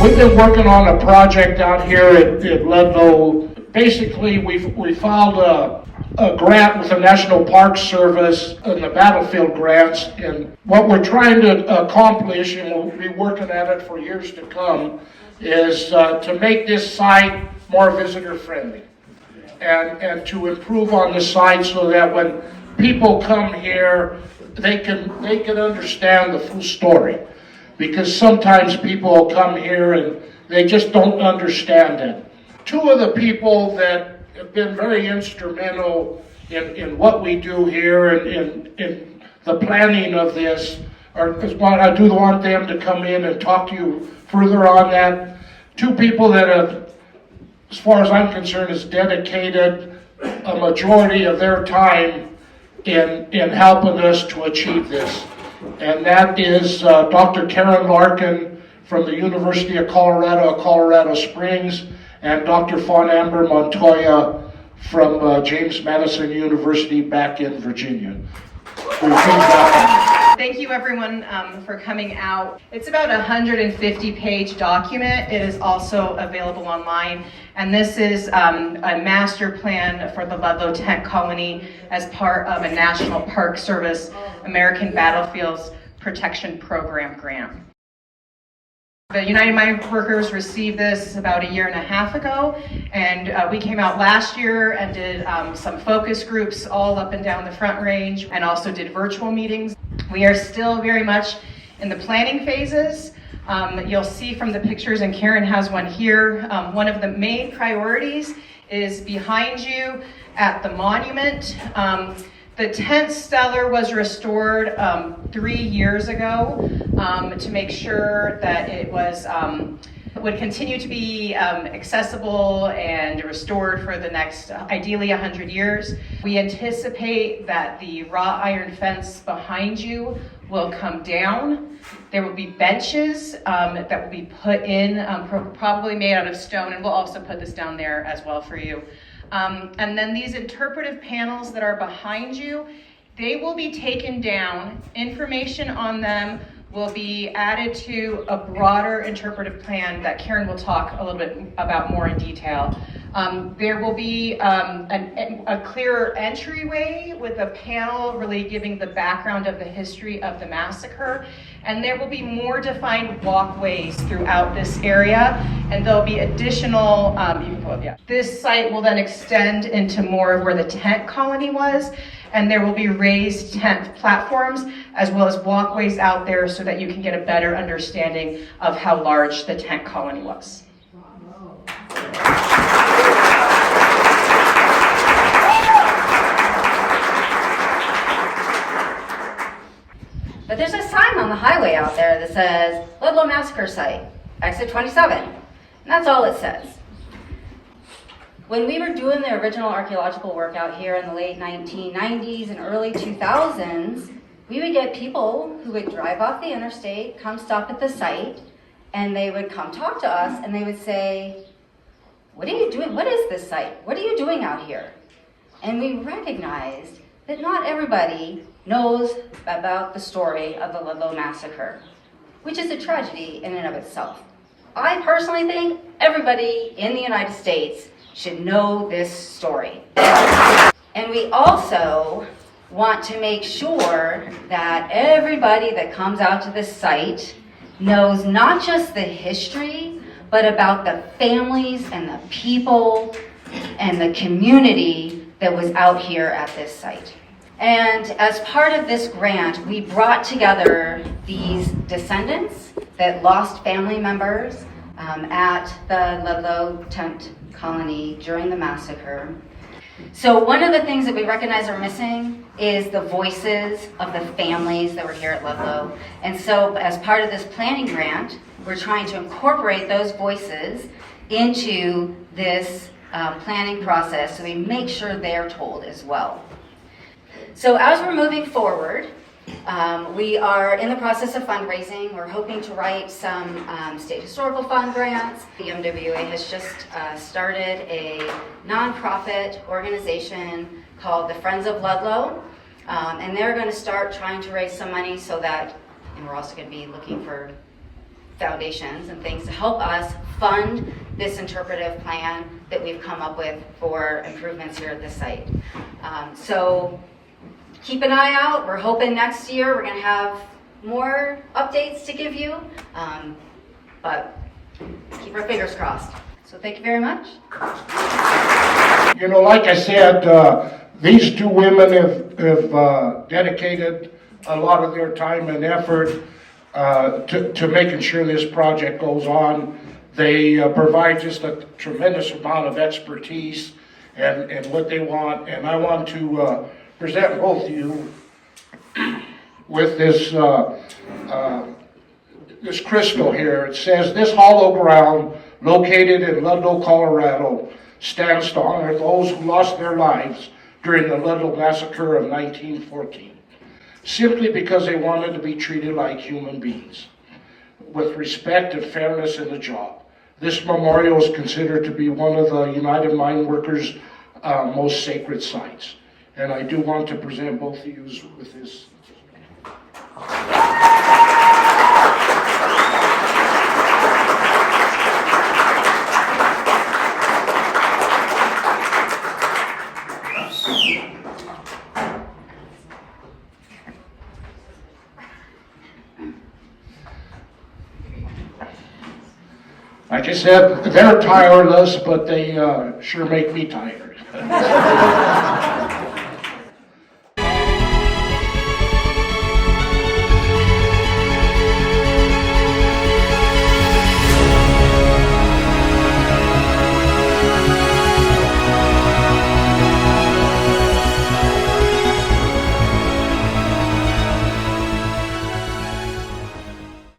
We've been working on a project out here at Ludlow. Basically, we filed a grant with the National Park Service and the battlefield grants, and what we're trying to accomplish, and we'll be working at it for years to come, is to make this site more visitor friendly and to improve on the site so that when people come here, they can understand the full story. Because sometimes people will come here and they just don't understand it. Two of the people that have been very instrumental in what we do here and in the planning of this I do want them to come in and talk to you further on that. Two people that have, as far as I'm concerned, has dedicated a majority of their time in helping us to achieve this. And that is Dr. Karin Larkin from the University of Colorado Springs, and Dr. Fawn Montoya from James Madison University back in Virginia. Thank you everyone for coming out. It's about a 150-page document. It is also available online. And this is a master plan for the Ludlow Tent Colony as part of a National Park Service American Battlefields Protection Program grant. The United Mine Workers received this about a year and a half ago, and we came out last year and did some focus groups all up and down the Front Range, and also did virtual meetings. We are still very much in the planning phases. You'll see from the pictures, and Karin has one here, one of the main priorities is behind you at the monument. The tent cellar was restored 3 years ago to make sure that it was would continue to be accessible and restored for the next, ideally 100 years. We anticipate that the wrought iron fence behind you will come down. There will be benches that will be put in, probably made out of stone, and we'll also put this down there as well for you. And then these interpretive panels that are behind you, they will be taken down. Information on them will be added to a broader interpretive plan that Karin will talk a little bit about more in detail. There will be a clearer entryway with a panel really giving the background of the history of the massacre. And there will be more defined walkways throughout this area, and there'll be additional, This site will then extend into more of where the tent colony was, and there will be raised tent platforms as well as walkways out there so that you can get a better understanding of how large the tent colony was. But there's a sign on the highway out there that says Ludlow Massacre Site, exit 27, and that's all it says. When we were doing the original archaeological work out here in the late 1990s and early 2000s, we would get people who would drive off the interstate, come stop at the site, and they would come talk to us, and they would say, "What are you doing? What is this site? What are you doing out here?" And we recognized that not everybody knows about the story of the Ludlow Massacre, which is a tragedy in and of itself. I personally think everybody in the United States should know this story. And we also want to make sure that everybody that comes out to this site knows not just the history, but about the families and the people and the community that was out here at this site. And as part of this grant, we brought together these descendants that lost family members at the Ludlow Tent Colony during the massacre. So one of the things that we recognize are missing is the voices of the families that were here at Ludlow. And so as part of this planning grant, we're trying to incorporate those voices into this planning process so we make sure they're told as well. So as we're moving forward, we are in the process of fundraising. We're hoping to write some state historical fund grants. The MWA has just started a nonprofit organization called the Friends of Ludlow, and they're going to start trying to raise some money so that, and we're also going to be looking for foundations and things to help us fund this interpretive plan that we've come up with for improvements here at the site. So keep an eye out. We're hoping next year we're going to have more updates to give you, but keep our fingers crossed. So thank you very much. You know, like I said, these two women have dedicated a lot of their time and effort to making sure this project goes on. They provide just a tremendous amount of expertise and what they want. And I want to present both of you with this this crystal here. It says, "This hollow ground located in Ludlow, Colorado, stands to honor those who lost their lives during the Ludlow Massacre of 1914, simply because they wanted to be treated like human beings, with respect and fairness in the job. This memorial is considered to be one of the United Mine Workers' most sacred sites." And I do want to present both of you with this. Like I said, they're tireless, but they sure make me tired.